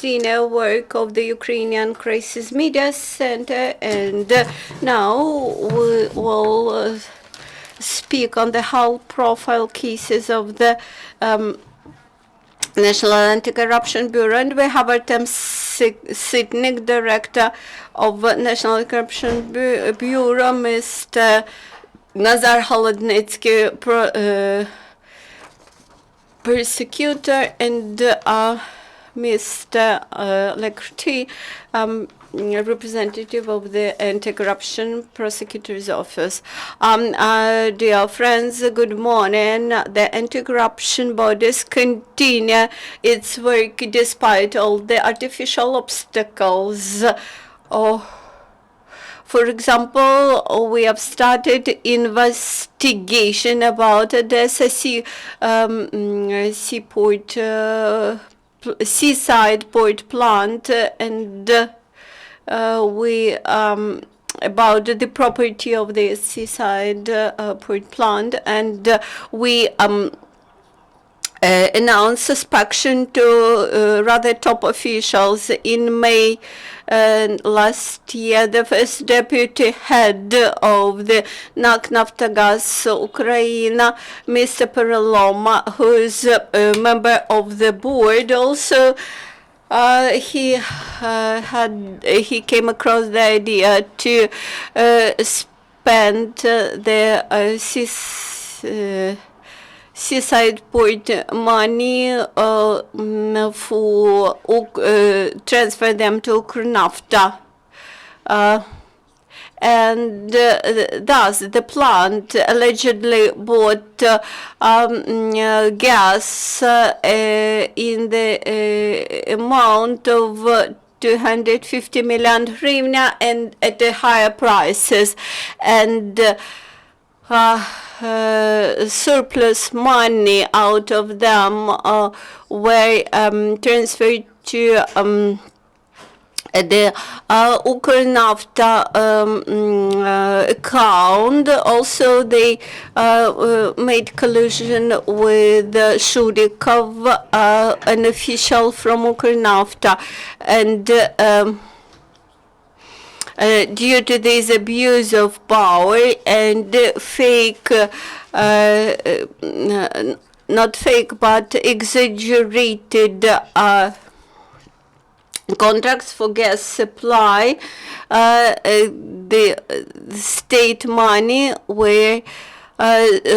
Christina, work of the Ukrainian Crisis Media Center, and now we will speak on the high-profile cases of the National Anti-Corruption Bureau, and we have Artem Sytnyk, Director of National Anti-Corruption Bureau, Mr. Nazar Holodnitsky, prosecutor, and Mr. Lekhrti, representative of the Anti-Corruption Prosecutor's Office. Dear friends, good morning. The anti-corruption bodies continue its work despite all the artificial obstacles. For example, we have started investigation about the seaside port plant, and we about the property of the seaside port plant, and we announced suspension to rather top officials. In May last year, the first deputy head of the NAK Naftogaz Ukraine, Mr. Pereloma, who is a member of the board, also he came across the idea to spend the seaside port money for transfer them to Ukernafta. And thus the plant allegedly bought gas in the amount of 250 million hryvnia and at the higher prices, and surplus money out of them were transferred to the Ukernafta account. Also, they made collusion with Shurikov, an official from Ukernafta, and due to this abuse of power and fake, not fake, but exaggerated contracts for gas supply, the state money were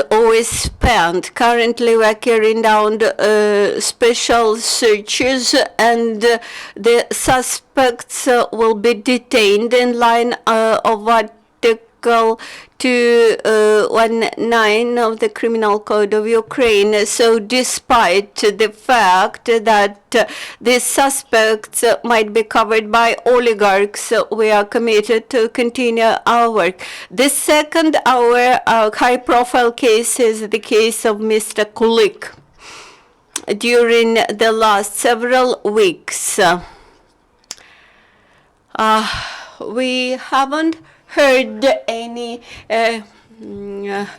always spent. Currently, we are carrying out special searches, and the suspects will be detained in line of Article 219 of the Criminal Code of Ukraine. So despite the fact that these suspects might be covered by oligarchs, we are committed to continue our work. The second, our high-profile case is the case of Mr. Kulik. During the last several weeks, we haven't heard any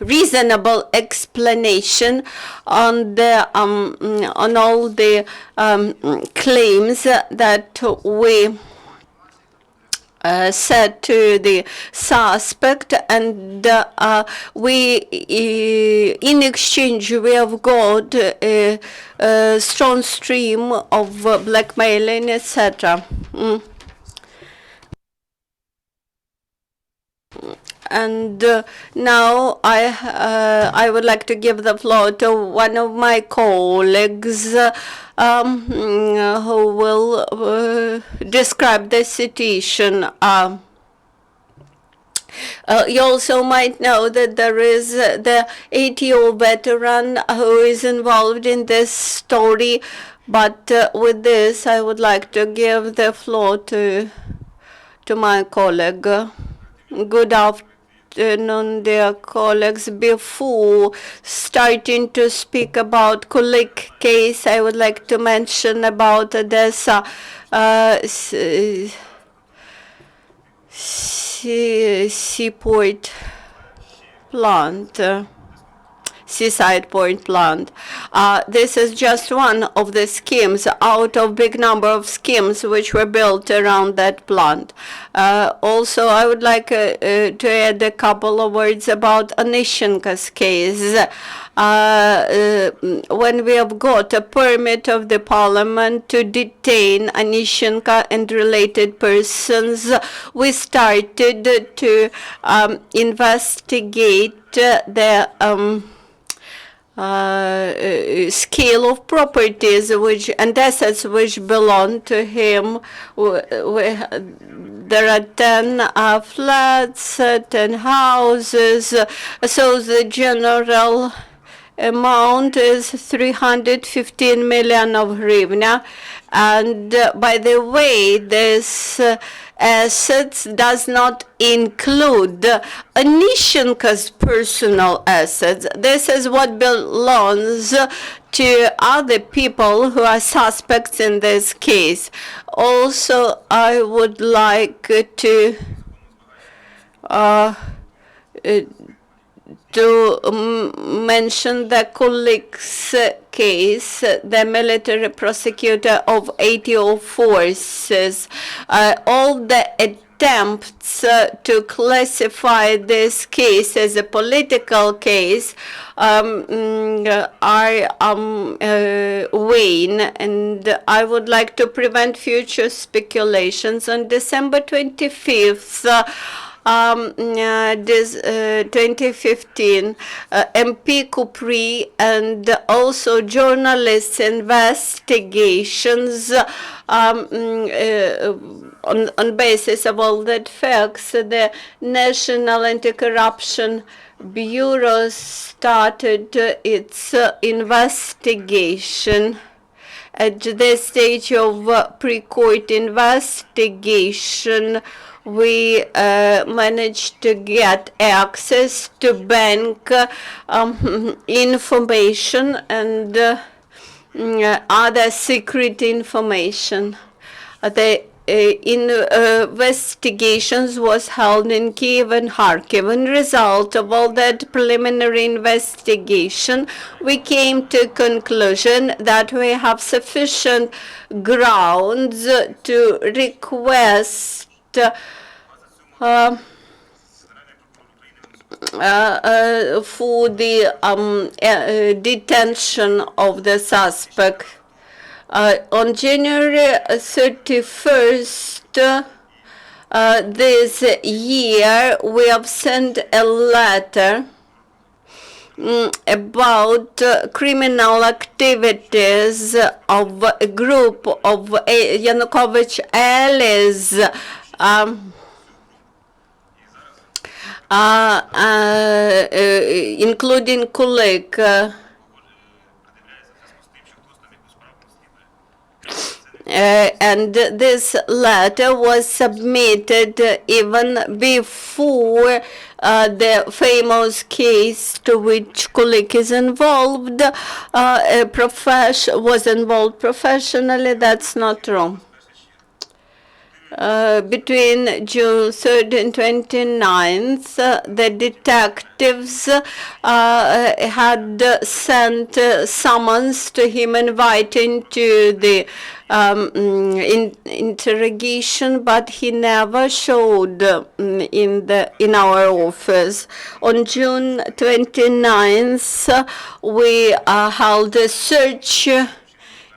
reasonable explanation on the on all the claims that we said to the suspect, and we in exchange we have got a strong stream of blackmailing, etc. And now I would like to give the floor to one of my colleagues who will describe the situation. You also might know that there is the ATO veteran who is involved in this story, but with this I would like to give the floor to my colleague. Good afternoon, dear colleagues. Before starting to speak about Kulik case, I would like to mention about this seaport plant. seaside port plant. This is just one of the schemes out of big number of schemes which were built around that plant. Also, I would like to add a couple of words about Onyshenko's case. When we have got a permit of the parliament to detain Onyshenko and related persons, we started to investigate the scale of properties and assets which belong to him. There are 10 flats, 10 houses, so the general amount is 315 million of hryvnia. And by the way, this assets does not include Onyshenko's personal assets. This is what belongs to other people who are suspects in this case. Also, I would like to mention the Kulik's case, the military prosecutor of ATO forces. All the attempts to classify this case as a political case are vain, and I would like to prevent future speculations. On December 25th, 2015, MP Kupri and also journalists' investigations on basis of all that facts, the National Anti-Corruption Bureau started its investigation. At this stage of pre-court investigation, we managed to get access to bank information and other secret information. The investigations was held in Kiev and Kharkiv. In result of all that preliminary investigation, we came to conclusion that we have sufficient grounds to request for the detention of the suspect. On January 31st this year, we have sent a letter about criminal activities of a group of Yanukovych allies, including Kulik. And this letter was submitted even before the famous case to which Kulik is involved, was involved professionally. That's not true. Between June 3rd and 29th, the detectives had sent summons to him inviting to the interrogation, but he never showed in our office. On June 29th, we held a search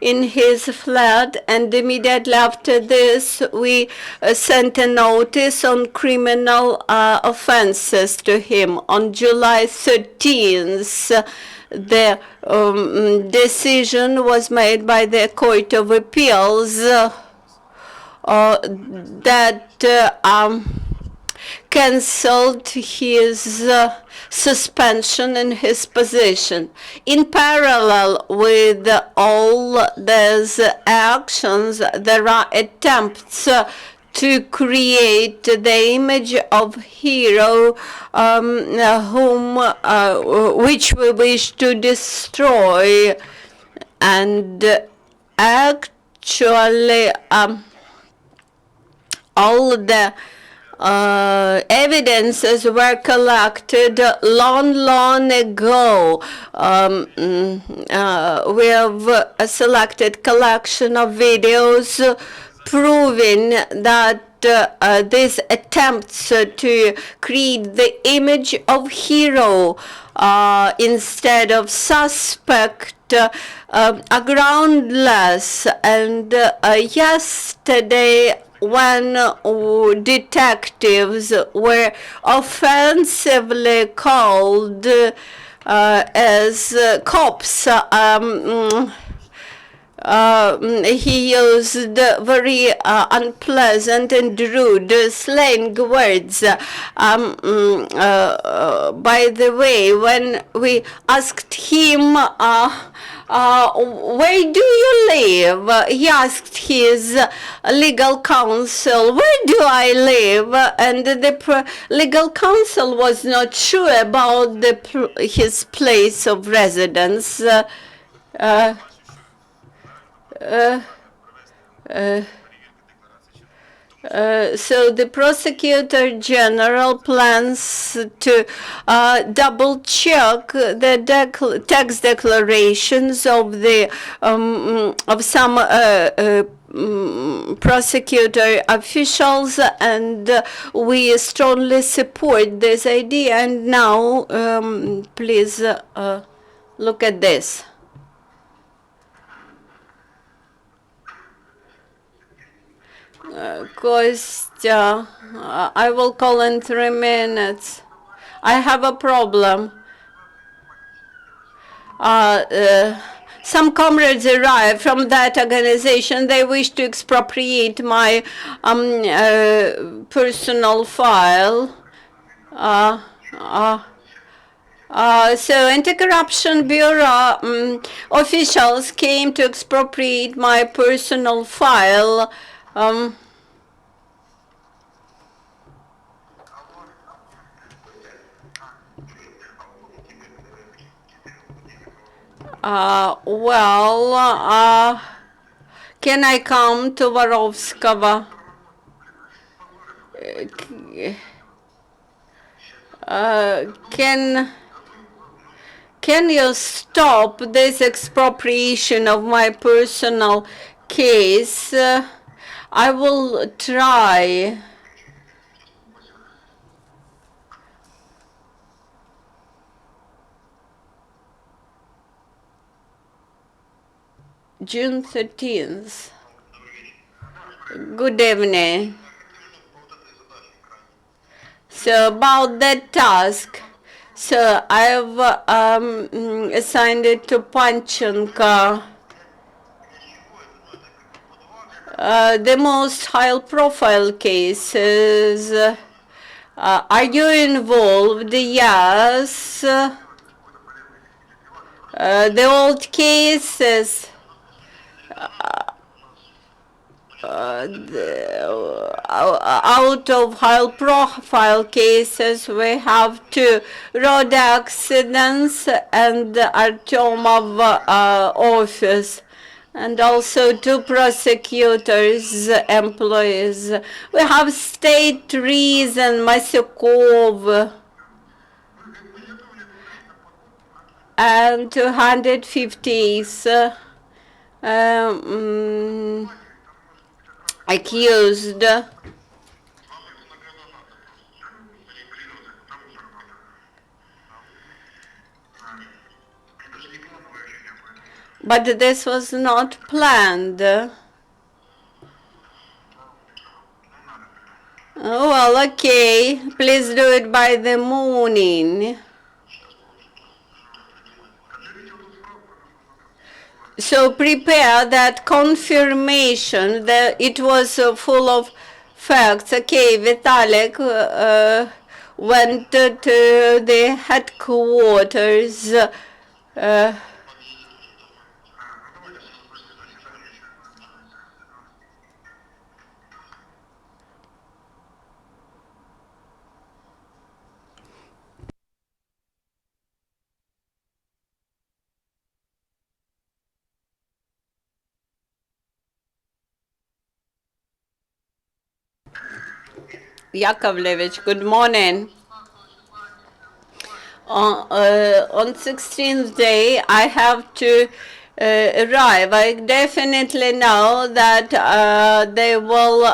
in his flat, and immediately after this, we sent a notice on criminal offenses to him. On July 13th, the decision was made by the Court of Appeals that cancelled his suspension in his position. In parallel with all these actions, there are attempts to create the image of hero which we wish to destroy, and actually all the evidences were collected long ago. We have a selected collection of videos proving that these attempts to create the image of hero instead of suspect are groundless. And yesterday, when detectives were offensively called as cops, he used very unpleasant and rude slang words. By the way, when we asked him, where do you live? He asked his legal counsel, where do I live? And the legal counsel was not sure about his place of residence. So the prosecutor general plans to double check the tax declarations of the of some prosecutor officials, and we strongly support this idea. And now, please look at this. Kostya, I will call in 3 minutes. I have a problem. Some comrades arrived from that organization. They wish to expropriate my personal file. So Anti-Corruption Bureau officials came to expropriate my personal file. Can I come to Vorovskого? Can you stop this expropriation of my personal case? I will try. June 13th. Good evening. So about that task, so I've assigned it to Panchenko. The most high-profile cases. Are you involved? Yes. The old cases. Out of high-profile cases, we have 2 road accidents and Artemov office, and also 2 prosecutors' employees. We have state treason, Masyukov, and 250th accused. But this was not planned. Oh, well, okay. Please do it by the morning. So prepare that confirmation that it was full of facts. Okay, Vitalik went to the headquarters. Yakovlevich, good morning. On 16th day, I have to arrive. I definitely know that they will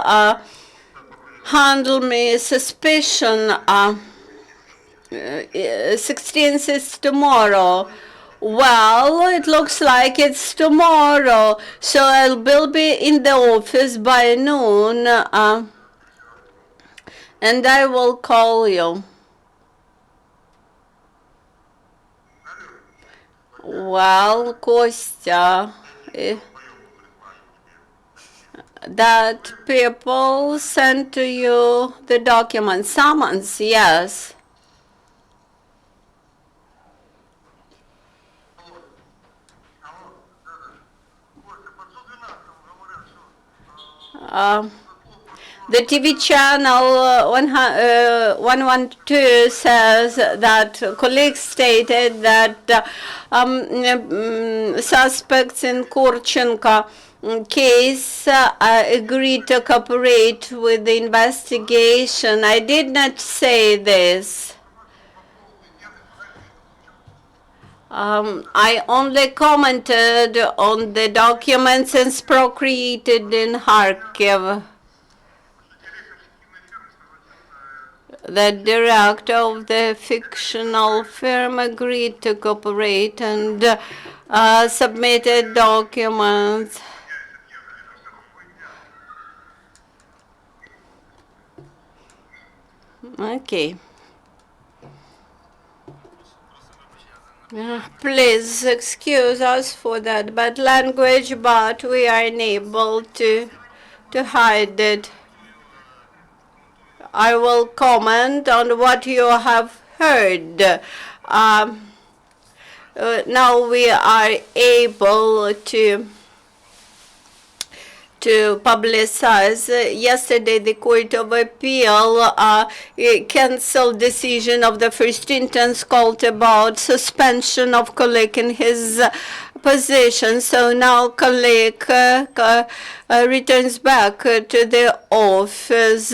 handle me suspicion. 16th is tomorrow. Well, it looks like it's tomorrow, so I will be in the office by noon, and I will call you. Well, Kostya, that people sent to you the document summons, yes. Uh, the TV channel 112 says that colleagues stated that suspects in Kurchenko case agreed to cooperate with the investigation. I did not say this. I only commented on the documents created in Kharkiv. The director of the fictional firm agreed to cooperate and submitted documents. Okay. Please excuse us for that bad language, but we are unable to hide it. I will comment on what you have heard. Now we are able to publicize. Yesterday, the Court of Appeal canceled decision of the first instance called about suspension of Kulik in his position. So now Kulik returns back to the office.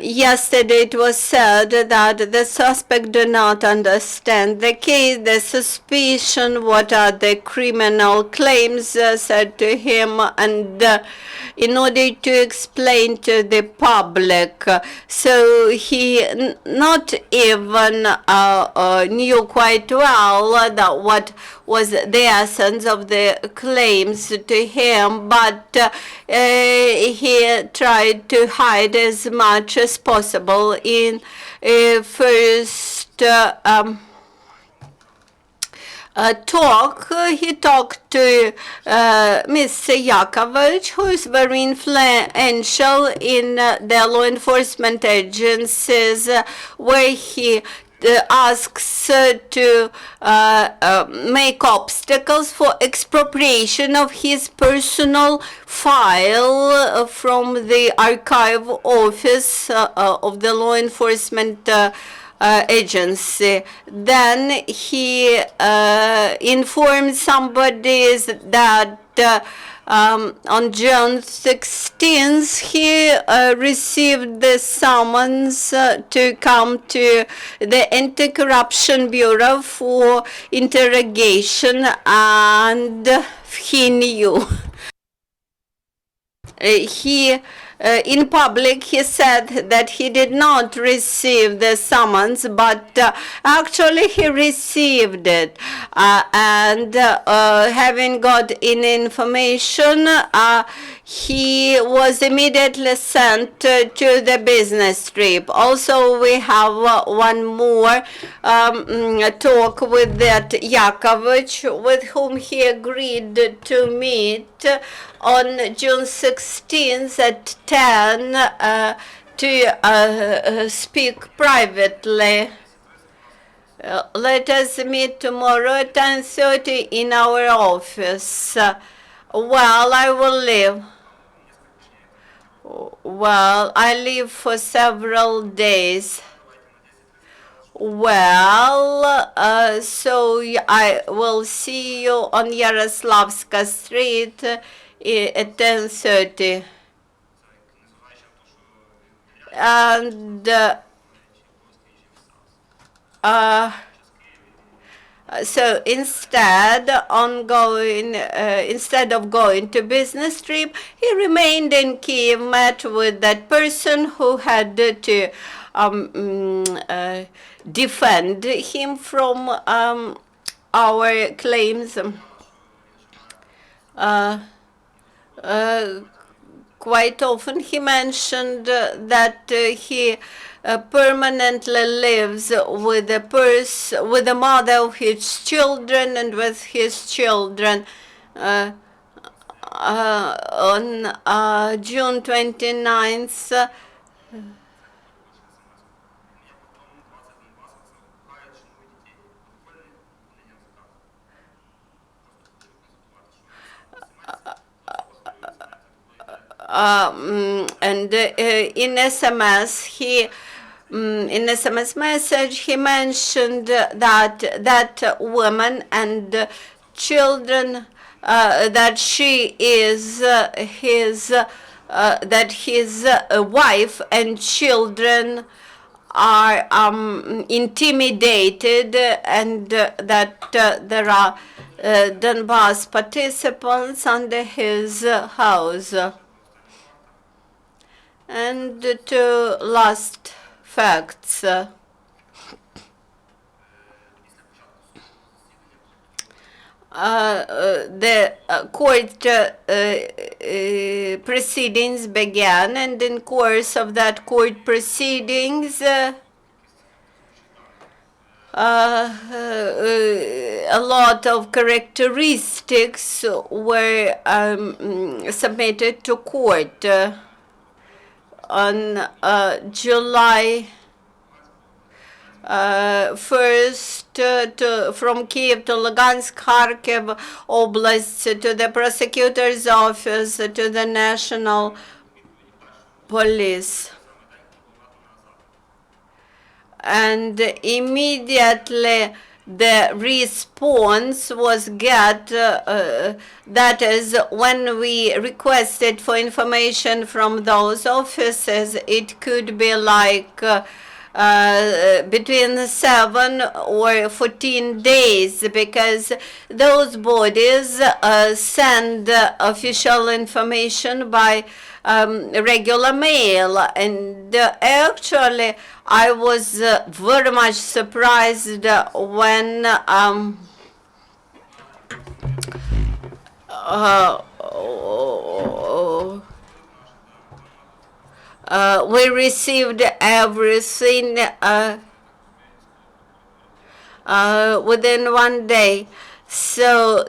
Yesterday it was said that the suspect do not understand the case, the suspicion, what are the criminal claims said to him, and in order to explain to the public. So he not even knew quite well that what was the essence of the claims to him, but he tried to hide as much as possible. In first he talked to Mr. Yakovlevich, who is very influential in the law enforcement agencies, where he asks to make obstacles for expropriation of his personal file from the archive office of the law enforcement agency. Then he informed somebody that on June 16th, he received the summons to come to the Anti-Corruption Bureau for interrogation, and he knew. In public, he said that he did not receive the summons, but actually he received it. And having got in information, he was immediately sent to the business trip. Also, we have one more talk with that Yakovlevich, with whom he agreed to meet on June 16th at 10 to speak privately. Let us meet tomorrow at 10:30 in our office. Well, I will leave. Well, I leave for several days. Well, so I will see you on Yaroslavska Street at 10:30. And so instead of going to business trip, he remained in Kiev, met with that person who had to defend him from our claims. Uh, Quite often he mentioned that he permanently lives with with the mother of his children and with his children. Uh, on June 29th, and in SMS in SMS message he mentioned that woman and children, that she is his that his wife and children are intimidated, and that there are Donbass participants under his house. And two last facts. The court proceedings began, and in course of that court proceedings, a lot of characteristics were submitted to court. On July 1st, from Kiev to Lugansk, Kharkiv Oblast, to the prosecutor's office, to the national police. And immediately the response was that is, when we requested for information from those offices, it could be like between 7 or 14 days, because those bodies send official information by regular mail. And actually I was very much surprised when we received everything within one day. So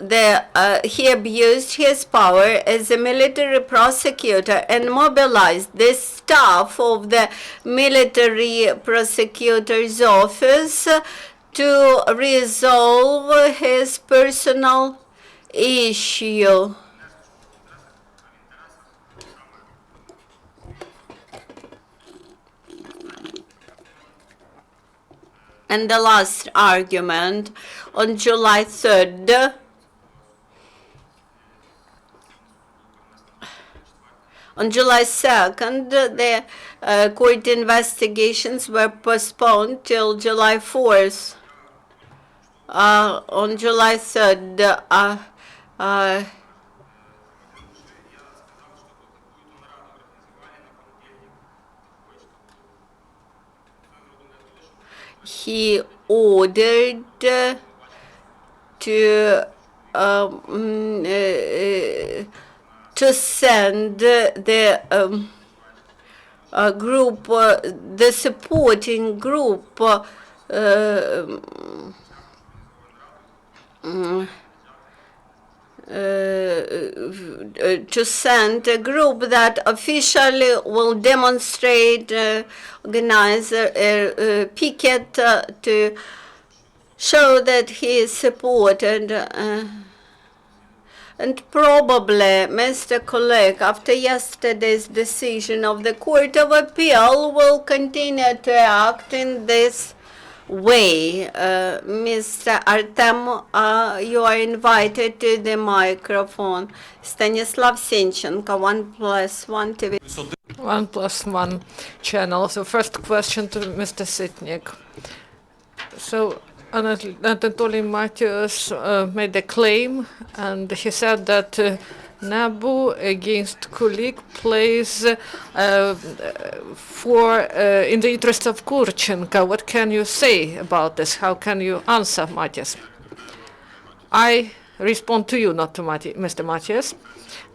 he abused his power as a military prosecutor and mobilized the staff of the military prosecutor's office to resolve his personal issue. And the last argument, on July 3rd, on July 2nd, the court investigations were postponed till July 4th. On July 3rd, he ordered to send the group, the supporting group, to send a group that officially will demonstrate, organize a picket to show that he is supported. And probably, Mr. Colleague, after yesterday's decision of the Court of Appeal, will continue to act in this way. Mr. Artem, you are invited to the microphone. Stanislav Senchenko, 1+1 TV. 1+1 channel. So first question to Mr. Sytnyk. So Anatoly Matthews made a claim, and he said that Nabu against Kulik plays in the interest of Kurchenko. What can you say about this? How can you answer, Matthias? I respond to you, not to Mr. Matthias.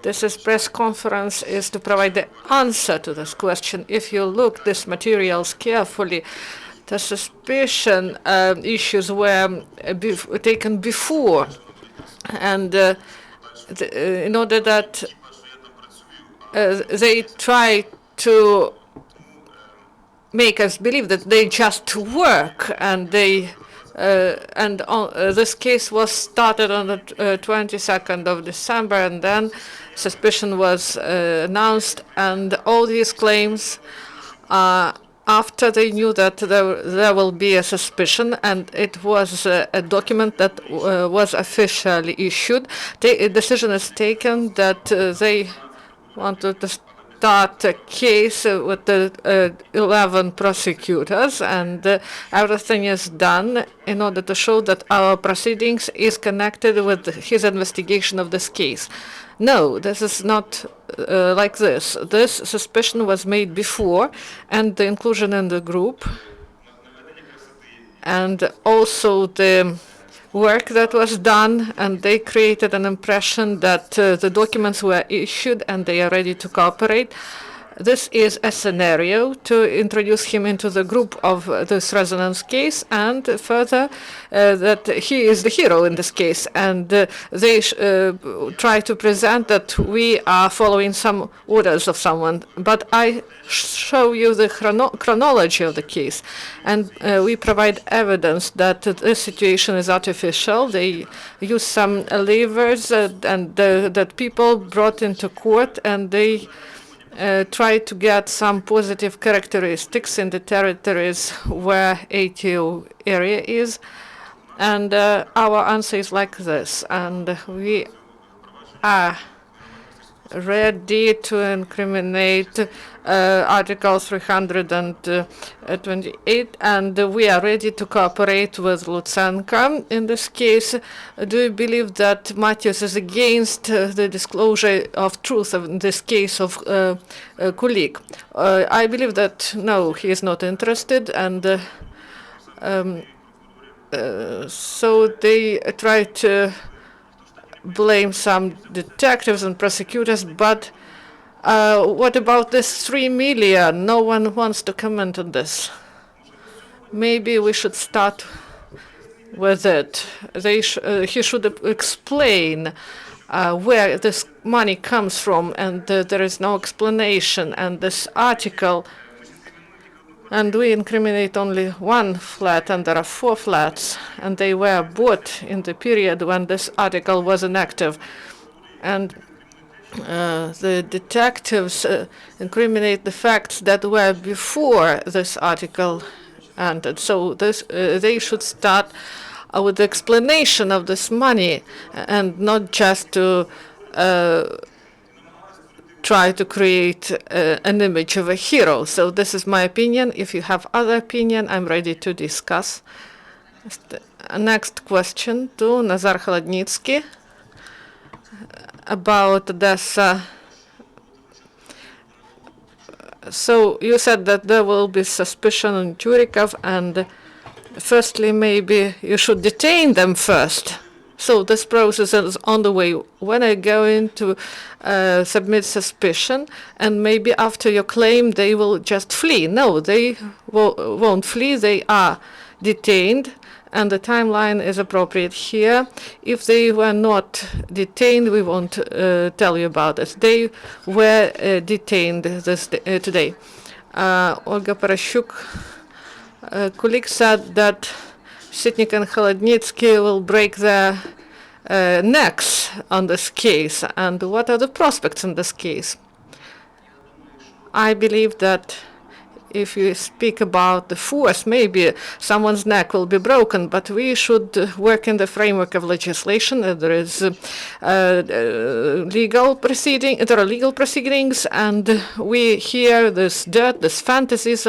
This press conference is to provide the answer to this question. If you look these materials carefully, the suspicion issues were taken before, and in order that they try to make us believe that they just work, and this case was started on the 22nd of December, and then suspicion was announced, and all these claims after they knew that there will be a suspicion, and it was a document that was officially issued. A decision is taken that they wanted to start a case with the 11 prosecutors, and everything is done in order to show that our proceedings is connected with his investigation of this case. No, this is not like this. This suspicion was made before, and the inclusion in the group, and also the work that was done, and they created an impression that the documents were issued and they are ready to cooperate. This is a scenario to introduce him into the group of this resonance case, and further that he is the hero in this case, and they try to present that we are following some orders of someone. But I show you the chronology of the case, and we provide evidence that this situation is artificial. They use some levers and that people brought into court, and they try to get some positive characteristics in the territories where ATO area is. And our answer is like this. And we are ready to incriminate Article 328, and we are ready to cooperate with Lutsenko in this case. Do you believe that Matthews is against the disclosure of truth in this case of Kulik? I believe that no, he is not interested, and so they try to blame some detectives and prosecutors, but what about this 3 million? No one wants to comment on this. Maybe we should start with it. He should explain where this money comes from, and there is no explanation. And this article, and we incriminate only one flat, and there are 4 flats, and they were bought in the period when this article was inactive. And the detectives incriminate the facts that were before this article ended. So they should start with the explanation of this money, and not just to try to create an image of a hero. So this is my opinion. If you have other opinion, I'm ready to discuss. Next question to Nazar Kholodnitsky about Odessa. So you said that there will be suspicion on Churikov, and firstly, maybe you should detain them first. So this process is on the way. When are you going to submit suspicion, and maybe after your claim they will just flee? No, they won't flee. They are detained, and the timeline is appropriate here. If they were not detained, we won't tell you about it. They were detained today. Olga Parashuk, colleague said that Sytnyk and Kholodnitsky will break their necks on this case. And what are the prospects in this case? I believe that if you speak about the force, maybe someone's neck will be broken, but we should work in the framework of legislation. There is legal proceeding, there are legal proceedings, and we hear this dirt, this fantasies,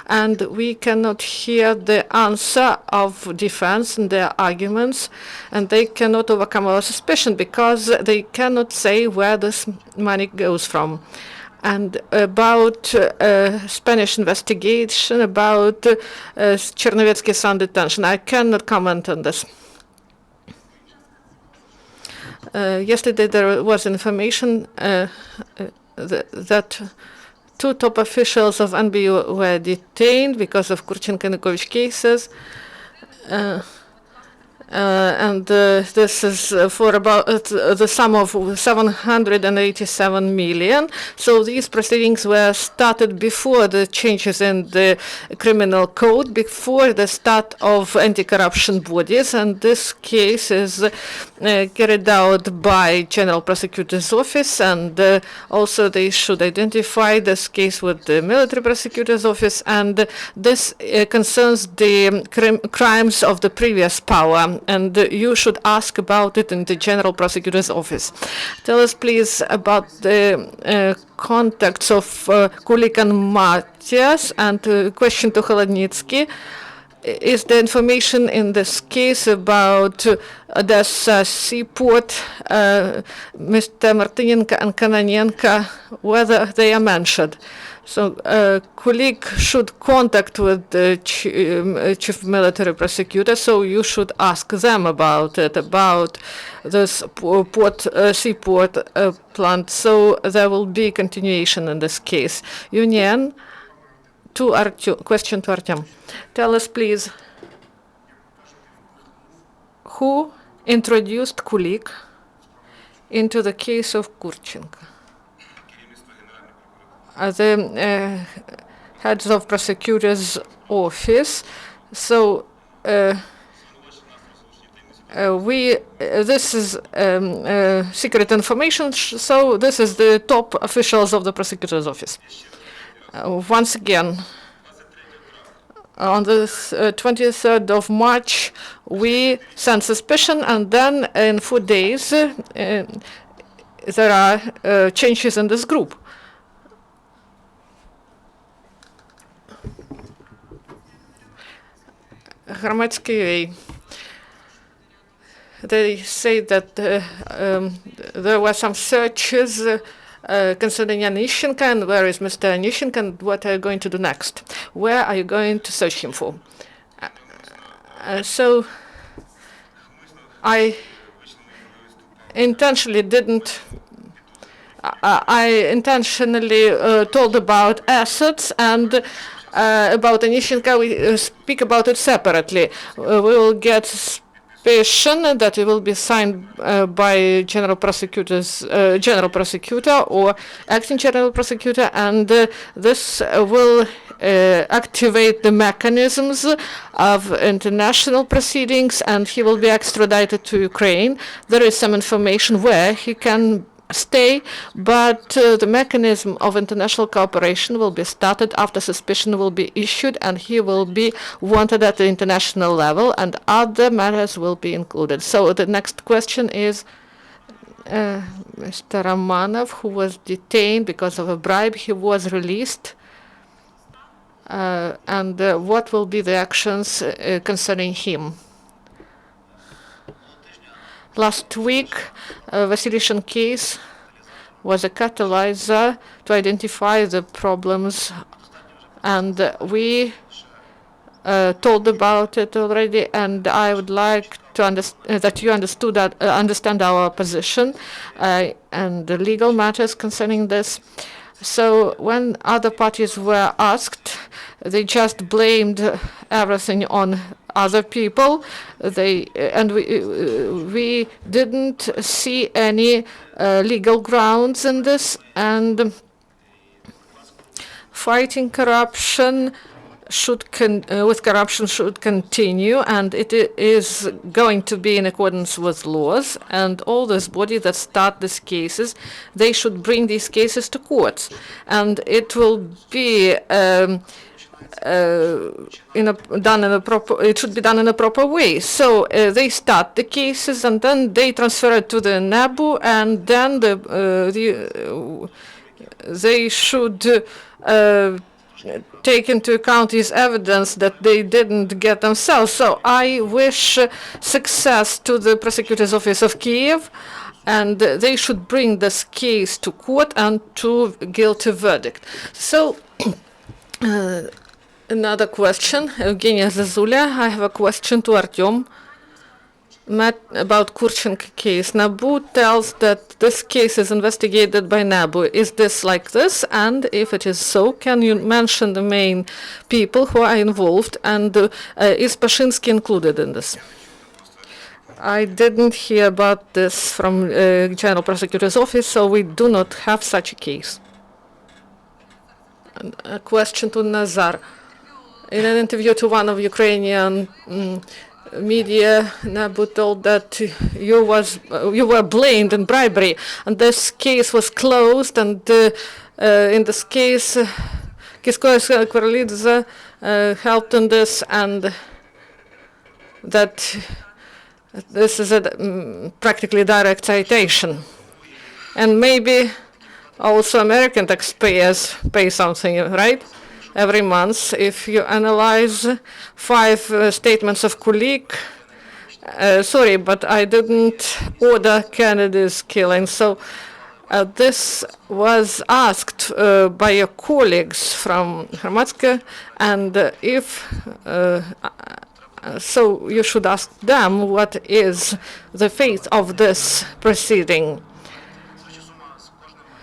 and we cannot hear the answer of defense and their arguments, and they cannot overcome our suspicion because they cannot say where this money goes from. And about Spanish investigation, about Chernovetsky Sun detention, I cannot comment on this. Yesterday there was information that two top officials of NBU were detained because of Kurchenko and Yanukovych cases. And this is for about the sum of 787 million. So these proceedings were started before the changes in the criminal code, before the start of anti-corruption bodies, and this case is carried out by General Prosecutor's Office, and also they should identify this case with the Military Prosecutor's Office, and this concerns the crimes of the previous power, and you should ask about it in the General Prosecutor's Office. Tell us, please, about the contacts of Kulik and Matias, and question to Kholodnitsky. Is the information in this case about Odessa seaport, Mr. Martynenko and Kononenko, whether they are mentioned? So Kulik should contact with the chief military prosecutor, so you should ask them about it, about this seaport plant. So there will be continuation in this case. Union, question to Artem. Tell us, please, who introduced Kulik into the case of Kurchenko? The heads of prosecutor's office. So this is secret information. So this is the top officials of the prosecutor's office. Once again, on the 23rd of March, we sent suspicion, and then in 4 days, there are changes in this group. Hromadske, they say that there were some searches concerning Onyshenko, and where is Mr. Onyshenko, and what are you going to do next? Where are you going to search him for? So I intentionally told about assets, and about Onyshenko we speak about it separately. We will get suspicion that it will be signed by General Prosecutor or acting General Prosecutor, and this will activate the mechanisms of international proceedings, and he will be extradited to Ukraine. There is some information where he can stay, but the mechanism of international cooperation will be started after suspicion will be issued, and he will be wanted at the international level, and other matters will be included. So the next question is Mr. Romanov, who was detained because of a bribe. He was released. And what will be the actions concerning him? Last week, Vasilyshin case was a catalyzer to identify the problems, and we told about it already, and I would like to that you understand our position and the legal matters concerning this. So when other parties were asked, they just blamed everything on other people. We didn't see any legal grounds in this, and fighting corruption with corruption should continue, and it is going to be in accordance with laws. And all those bodies that start these cases, they should bring these cases to courts, and it will be it should be done in a proper way. So they start the cases, and then they transfer it to the NABU, and then they should take into account this evidence that they didn't get themselves. So I wish success to the prosecutor's office of Kiev, and they should bring this case to court and to guilty verdict. So another question, Evgenia Zazulia. I have a question to Artem about Kurchenko case. NABU tells that this case is investigated by NABU. Is this like this? And if it is so, can you mention the main people who are involved? And is Pashinsky included in this? I didn't hear about this from General Prosecutor's Office, so we do not have such a case. And a question to Nazar. In an interview to one of Ukrainian media, NABU told that you were blamed in bribery, and this case was closed. And in this case, Kiskoya Kvarlidze helped in this, and that this is a practically direct citation. And maybe also American taxpayers pay something, right? Every month, if you analyze 5 statements of Kulik, sorry, but I didn't order Kennedy's killing. So this was asked by your colleagues from Hromadske, and so you should ask them what is the fate of this proceeding.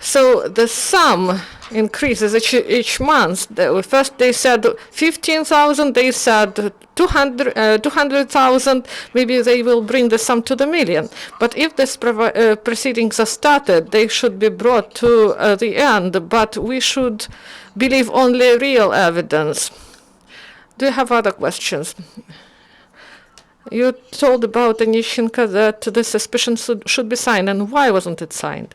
So the sum increases each month. First they said 15,000, they said 200,000, maybe they will bring the sum to the million. But if these proceedings are started, they should be brought to the end, but we should believe only real evidence. Do you have other questions? You told about Onищенko that the suspicion should be signed, and why wasn't it signed?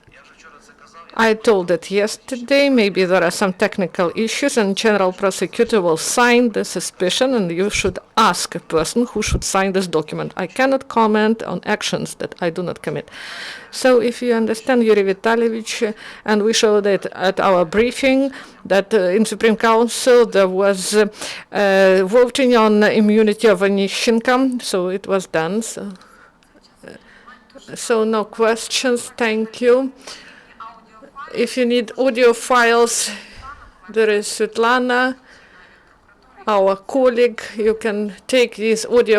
I told it yesterday. Maybe there are some technical issues, and General Prosecutor will sign the suspicion, and you should ask a person who should sign this document. I cannot comment on actions that I do not commit. So if you understand, Yuri Vitalyevich, and we showed it at our briefing, that in Supreme Council there was voting on immunity of Onищenko, so it was done. So no questions. Thank you. If you need audio files, there is Svetlana, our colleague. You can take these audio